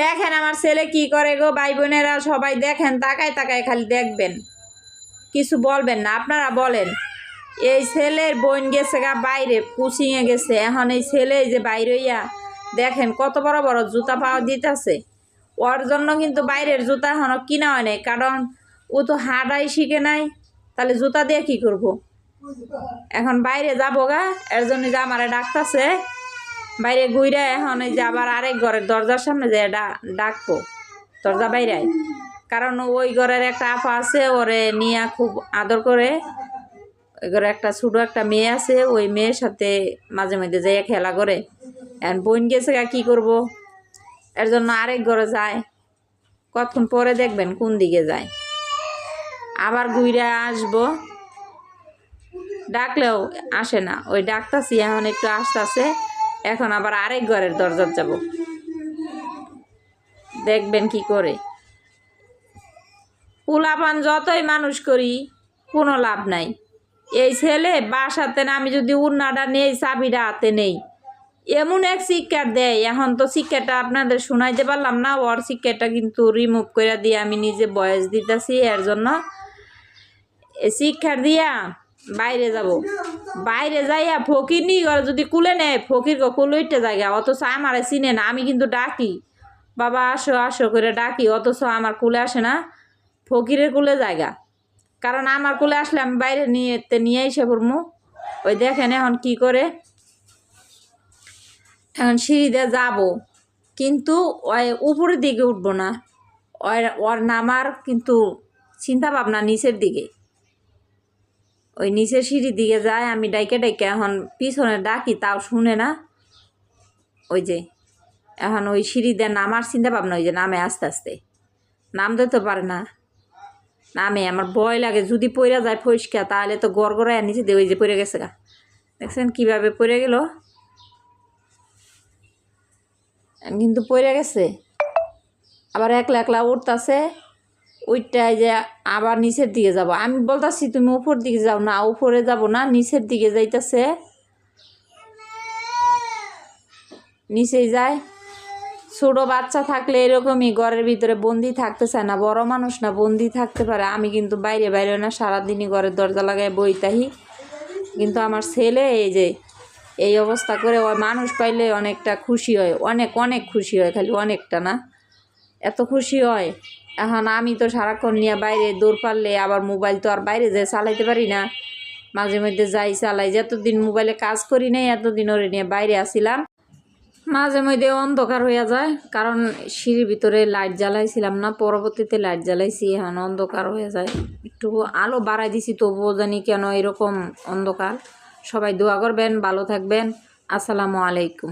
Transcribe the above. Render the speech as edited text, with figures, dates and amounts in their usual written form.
দেখেন আমার ছেলে কি করে গো, ভাই বোনেরা সবাই দেখেন, তাকায় তাকায় খালি দেখবেন, কিছু বলবেন না। আপনারা বলেন, এই ছেলের বোন গেছে গা বাইরে, কোচিংয়ে গেছে, এখন এই ছেলে যে বাইরে ইয়া দেখেন কত বড় বড় জুতা পাওয়া দিতেছে। ওর জন্য কিন্তু বাইরের জুতা এখনো কিনা হয় নাই, কারণ ও তো হাঁটাই শিখে নাই, তাহলে জুতা দিয়ে কি করব। এখন বাইরে যাবো গা, এর জন্য যে আমারে ডাকতেছে বাইরে ঘুরে, এখন এই যে আবার আরেক ঘরের দরজার সামনে যে ডাকবো, দরজা বাইরে, কারণ ওই ঘরের একটা আপা আছে, ওরে নিয়ে খুব আদর করে। ওই ঘরে একটা ছোটো একটা মেয়ে আছে, ওই মেয়ের সাথে মাঝে মাঝে যাইয়া খেলা করে। এখন বোন গেছে গা কী করবো, এর জন্য আরেক ঘরে যায়। কতক্ষণ পরে দেখবেন কোন দিকে যায়, আবার ঘুরে আসবো, ডাকলেও আসে না। ওই ডাকতাছি, এখন একটু আসতেছে, এখন আবার আরেক ঘরের দরজার যাব, দেখবেন কি করে। পোলাপান যতই মানুষ করি কোনো লাভ নাই। এই ছেলে বাসাতে না, আমি যদি উন্নাটা নেই, চাবিটা হাতে নেই, এমন এক শিক্ষার দেয়। এখন তো শিক্ষাটা আপনাদের শোনাইতে পারলাম না, ওর শিক্ষাটা কিন্তু রিমুভ করে দিয়ে আমি নিজে বয়স দিতেছি। এর জন্য এই শিক্ষার দিয়া বাইরে যাব, বাইরে যাইয়া ফকির নি যদি কুলে নেয়, ফকির কুলইতে জায়গা, অথচ আমার চিনে না। আমি কিন্তু ডাকি, বাবা আসো আসো করে ডাকি, অথচ আমার কুলে আসে না, ফকিরের কুলে জায়গা। কারণ আমার কুলে আসলে আমি বাইরে নিয়ে এসে পড়মু। ওই দেখেন এখন কি করে, এখন সিঁড়িতে যাব, কিন্তু ওই উপরের দিকে উঠবো না, ওর নামার কিন্তু চিন্তা ভাবনা নিচের দিকে, ওই নিচের সিঁড়ির দিকে যায়। আমি ডাইকে ডাইকে এখন পিছনে ডাকি, তাও শুনে না। ওই যে এখন ওই সিঁড়িতে নামার চিন্তা ভাবনা, ওই যে নামে আস্তে আস্তে, নামতে তো পারে না, নামে। আমার ভয় লাগে যদি পড়ে যায় ফসকা, তাহলে তো গড়গড়ায় নিচে দিয়ে ওই যে পড়ে গেছে গা, দেখছেন কীভাবে পড়ে গেল, কিন্তু পড়ে গেছে। আবার একলা একলা উঠতেছে, ওইটাই যে আবার নিচের দিকে যাব। আমি বলতেছি তুমি উপর দিকে যাও না, উপরে যাব না, নিচের দিকে যাইতেছে, নিচেই যায়। ছোটো বাচ্চা থাকলে এরকমই, ঘরের ভিতরে বন্দি থাকতে চায় না, বড় মানুষ না বন্দি থাকতে পারে। আমি কিন্তু বাইরে বাইরে না, সারাদিনই ঘরের দরজা লাগায় বইতাহি। কিন্তু আমার ছেলে এই যে এই অবস্থা করে, ওই মানুষ পাইলে অনেকটা খুশি হয়, অনেক অনেক খুশি হয়, খালি অনেকটা না, এত খুশি হয়। এখন আমি তো সারাক্ষণ নিয়ে বাইরে দৌড় পারলে, আবার মোবাইল তো আর বাইরে যেয়ে চালাইতে পারি না, মাঝে মধ্যে যাই চালাই। যতদিন মোবাইলে কাজ করি নাই এতদিন ওরে নিয়ে বাইরে আসিলাম। মাঝে মধ্যে অন্ধকার হইয়া যায়, কারণ সিঁড়ির ভিতরে লাইট জ্বালাইছিলাম না, পরবর্তীতে লাইট জ্বালাইছি, এখন অন্ধকার হয়ে যায়। একটু আলো বাড়াই দিছি, তবুও জানি কেন এরকম অন্ধকার। সবাই দোয়া করবেন, ভালো থাকবেন। আসসালামু আলাইকুম।